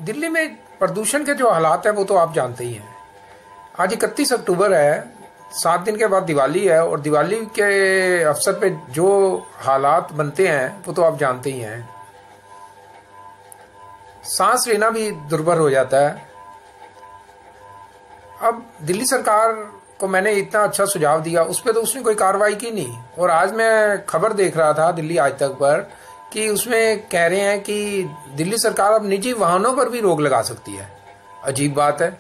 दिल्ली में प्रदूषण के जो हालात है वो तो आप जानते ही हैं। आज 31 अक्टूबर है, 7 दिन के बाद दिवाली है, और दिवाली के अवसर पे जो हालात बनते हैं वो तो आप जानते ही हैं। सांस लेना भी दुर्भर हो जाता है। अब दिल्ली सरकार को मैंने इतना अच्छा सुझाव दिया, उस पर तो उसने कोई कार्रवाई की नहीं। और आज मैं खबर देख रहा था दिल्ली आज तक पर कि उसमें कह रहे हैं कि दिल्ली सरकार अब निजी वाहनों पर भी रोक लगा सकती है। अजीब बात है,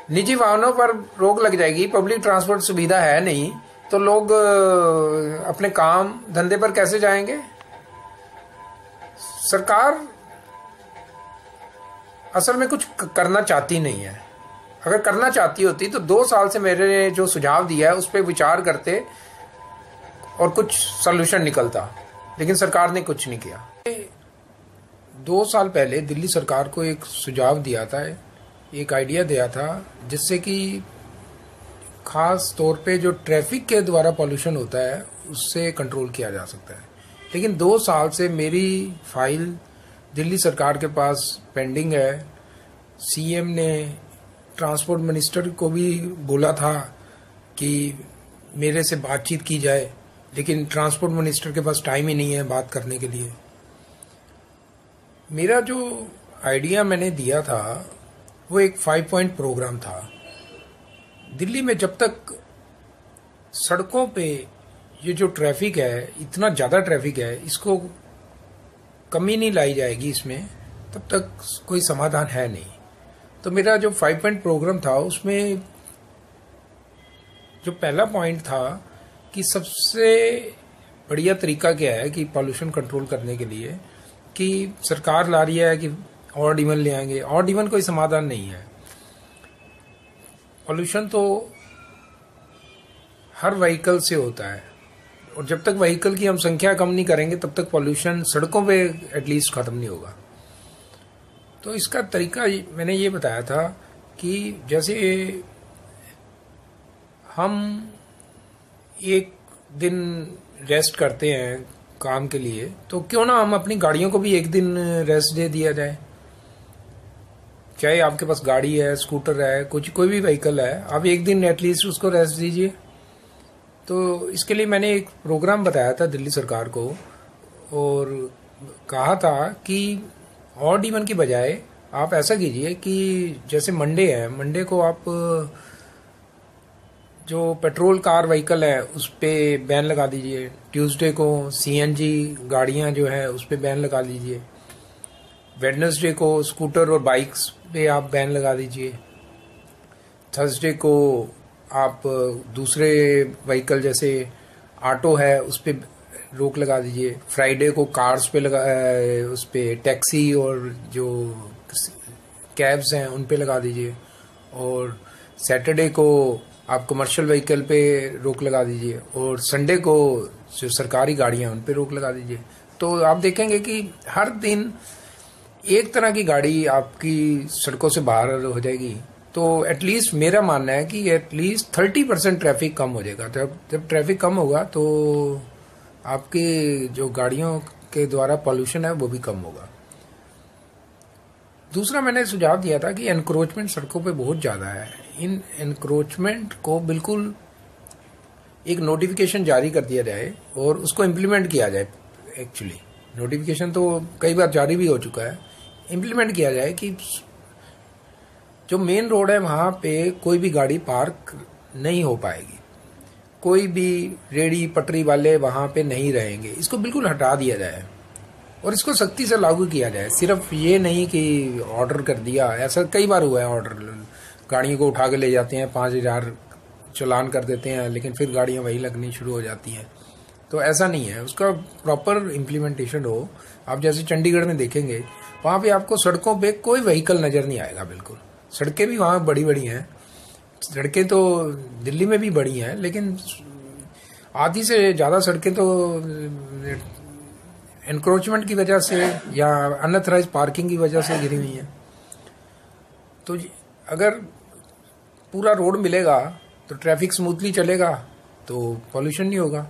निजी वाहनों पर रोक लग जाएगी, पब्लिक ट्रांसपोर्ट सुविधा है नहीं, तो लोग अपने काम धंधे पर कैसे जाएंगे? सरकार असल में कुछ करना चाहती नहीं है। अगर करना चाहती होती तो 2 साल से मेरे जो सुझाव दिया है उस पर विचार करते और कुछ सॉल्यूशन निकलता, लेकिन सरकार ने कुछ नहीं किया। 2 साल पहले दिल्ली सरकार को एक सुझाव दिया था, एक आइडिया दिया था, जिससे कि खास तौर पे जो ट्रैफिक के द्वारा पॉल्यूशन होता है उससे कंट्रोल किया जा सकता है। लेकिन 2 साल से मेरी फाइल दिल्ली सरकार के पास पेंडिंग है। सीएम ने ट्रांसपोर्ट मिनिस्टर को भी बोला था कि मेरे से बातचीत की जाए, लेकिन ट्रांसपोर्ट मिनिस्टर के पास टाइम ही नहीं है बात करने के लिए। मेरा जो आइडिया मैंने दिया था वो एक 5 पॉइंट प्रोग्राम था। दिल्ली में जब तक सड़कों पे ये जो ट्रैफिक है, इतना ज़्यादा ट्रैफिक है, इसको कमी नहीं लाई जाएगी इसमें, तब तक कोई समाधान है नहीं। तो मेरा जो 5 पॉइंट प्रोग्राम था उसमें जो पहला पॉइंट था कि सबसे बढ़िया तरीका क्या है कि पॉल्यूशन कंट्रोल करने के लिए, कि सरकार ला रही है कि ऑड इवन ले आएंगे। ऑड इवन कोई समाधान नहीं है। पॉल्यूशन तो हर व्हीकल से होता है, और जब तक व्हीकल की हम संख्या कम नहीं करेंगे तब तक पॉल्यूशन सड़कों पे एटलीस्ट खत्म नहीं होगा। तो इसका तरीका मैंने ये बताया था कि जैसे हम एक दिन रेस्ट करते हैं काम के लिए, तो क्यों ना हम अपनी गाड़ियों को भी एक दिन रेस्ट दे दिया जाए। चाहे आपके पास गाड़ी है, स्कूटर है, कोई भी व्हीकल है, आप एक दिन एटलीस्ट उसको रेस्ट दीजिए। तो इसके लिए मैंने एक प्रोग्राम बताया था दिल्ली सरकार को, और कहा था कि ऑड इवन की बजाय आप ऐसा कीजिए कि जैसे मंडे है, मंडे को आप जो पेट्रोल कार व्हीकल है उस पर बैन लगा दीजिए। ट्यूसडे को सीएनजी गाड़ियां जो है उस पर बैन लगा दीजिए। वेडनेसडे को स्कूटर और बाइक्स पे आप बैन लगा दीजिए। थर्सडे को आप दूसरे व्हीकल जैसे ऑटो है उस पर रोक लगा दीजिए। फ्राइडे को कार्स पे उस पे टैक्सी और जो कैब्स हैं उन पे लगा दीजिए। और सैटरडे को आप कमर्शियल व्हीकल पे रोक लगा दीजिए, और संडे को जो सरकारी गाड़ियां उन पे रोक लगा दीजिए। तो आप देखेंगे कि हर दिन एक तरह की गाड़ी आपकी सड़कों से बाहर हो जाएगी। तो एटलीस्ट मेरा मानना है कि एटलीस्ट 30% ट्रैफिक कम हो जाएगा। जब ट्रैफिक कम होगा तो आपकी जो गाड़ियों के द्वारा पॉल्यूशन है वो भी कम होगा। दूसरा मैंने सुझाव दिया था कि एनक्रोचमेंट सड़कों पे बहुत ज़्यादा है। इन एनक्रोचमेंट को बिल्कुल एक नोटिफिकेशन जारी कर दिया जाए और उसको इम्प्लीमेंट किया जाए। एक्चुअली नोटिफिकेशन तो कई बार जारी भी हो चुका है। इम्प्लीमेंट किया जाए कि जो मेन रोड है वहाँ पे कोई भी गाड़ी पार्क नहीं हो पाएगी, कोई भी रेडी पटरी वाले वहाँ पे नहीं रहेंगे। इसको बिल्कुल हटा दिया जाए और इसको सख्ती से लागू किया जाए। सिर्फ ये नहीं कि ऑर्डर कर दिया, ऐसा कई बार हुआ है। ऑर्डर गाड़ियों को उठा के ले जाते हैं, 5,000 चालान कर देते हैं, लेकिन फिर गाड़ियाँ वही लगनी शुरू हो जाती हैं। तो ऐसा नहीं है, उसका प्रॉपर इम्प्लीमेंटेशन हो। आप जैसे चंडीगढ़ में देखेंगे, वहाँ पे आपको सड़कों पे कोई व्हीकल नज़र नहीं आएगा बिल्कुल। सड़कें भी वहाँ बड़ी बड़ी हैं, सड़कें तो दिल्ली में भी बड़ी हैं, लेकिन आधी से ज़्यादा सड़कें तो एनक्रोचमेंट की वजह से या अनऑथराइज पार्किंग की वजह से गिरी हुई हैं। तो अगर पूरा रोड मिलेगा तो ट्रैफिक स्मूथली चलेगा, तो पॉल्यूशन नहीं होगा।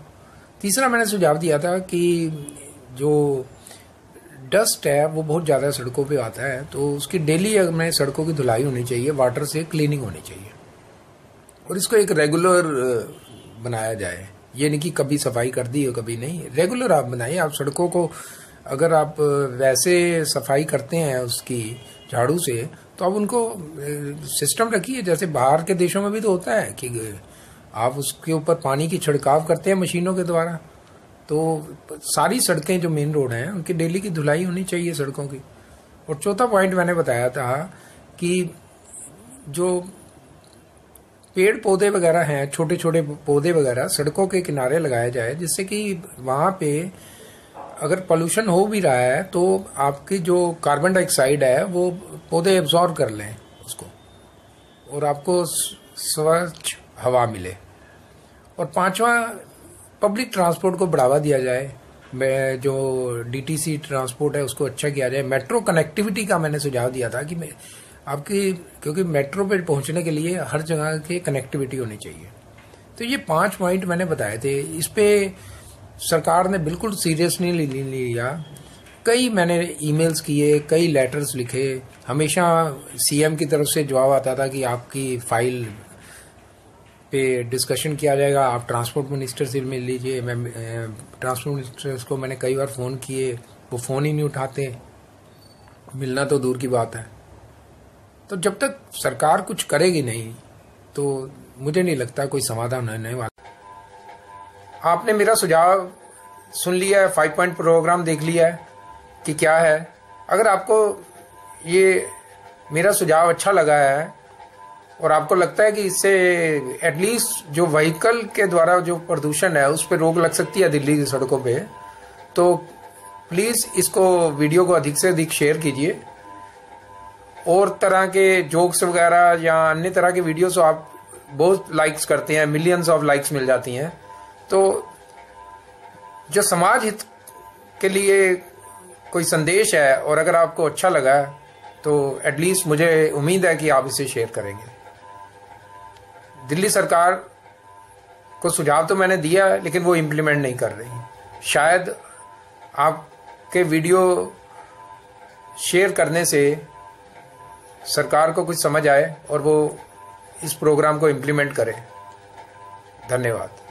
तीसरा मैंने सुझाव दिया था कि जो डस्ट है वो बहुत ज़्यादा सड़कों पे आता है, तो उसकी डेली हमें सड़कों की धुलाई होनी चाहिए, वाटर से क्लीनिंग होनी चाहिए और इसको एक रेगुलर बनाया जाए। ये नहीं कि कभी सफाई कर दी हो कभी नहीं, रेगुलर आप बनाइए। आप सड़कों को अगर आप वैसे सफाई करते हैं उसकी झाड़ू से, तो आप उनको सिस्टम रखिए जैसे बाहर के देशों में भी तो होता है कि आप उसके ऊपर पानी की छिड़काव करते हैं मशीनों के द्वारा। तो सारी सड़कें जो मेन रोड हैं उनकी डेली की धुलाई होनी चाहिए सड़कों की। और चौथा पॉइंट मैंने बताया था कि जो पेड़ पौधे वगैरह हैं, छोटे छोटे पौधे वगैरह सड़कों के किनारे लगाया जाए, जिससे कि वहाँ पे अगर पोल्यूशन हो भी रहा है तो आपकी जो कार्बन डाइऑक्साइड है वो पौधे एब्जॉर्ब कर लें उसको और आपको स्वच्छ हवा मिले। और पांचवा, पब्लिक ट्रांसपोर्ट को बढ़ावा दिया जाए, जो डीटीसी ट्रांसपोर्ट है उसको अच्छा किया जाए। मेट्रो कनेक्टिविटी का मैंने सुझाव दिया था कि आपकी, क्योंकि मेट्रो पे पहुंचने के लिए हर जगह की कनेक्टिविटी होनी चाहिए। तो ये 5 पॉइंट मैंने बताए थे। इस पे सरकार ने बिल्कुल सीरियस नहीं लिया। कई मैंने ईमेल्स किए, कई लेटर्स लिखे, हमेशा सीएम की तरफ से जवाब आता था कि आपकी फाइल पे डिस्कशन किया जाएगा, आप ट्रांसपोर्ट मिनिस्टर से मिल लीजिए। मैं ट्रांसपोर्ट मिनिस्टर को मैंने कई बार फ़ोन किए, वो फ़ोन ही नहीं उठाते, मिलना तो दूर की बात है। तो जब तक सरकार कुछ करेगी नहीं तो मुझे नहीं लगता कोई समाधान होने वाला। आपने मेरा सुझाव सुन लिया है, 5 पॉइंट प्रोग्राम देख लिया है कि क्या है। अगर आपको ये मेरा सुझाव अच्छा लगा है और आपको लगता है कि इससे एटलीस्ट जो व्हीकल के द्वारा जो प्रदूषण है उस पर रोक लग सकती है दिल्ली की सड़कों पे, तो प्लीज़ इसको वीडियो को अधिक से अधिक शेयर कीजिए। और तरह के जोक्स वगैरह या अन्य तरह के वीडियोस आप बहुत लाइक्स करते हैं, मिलियंस ऑफ लाइक्स मिल जाती हैं। तो जो समाज हित के लिए कोई संदेश है और अगर आपको अच्छा लगा तो एटलीस्ट मुझे उम्मीद है कि आप इसे शेयर करेंगे। दिल्ली सरकार को सुझाव तो मैंने दिया लेकिन वो इम्प्लीमेंट नहीं कर रही। शायद आपके वीडियो शेयर करने से सरकार को कुछ समझ आए और वो इस प्रोग्राम को इम्प्लीमेंट करे। धन्यवाद।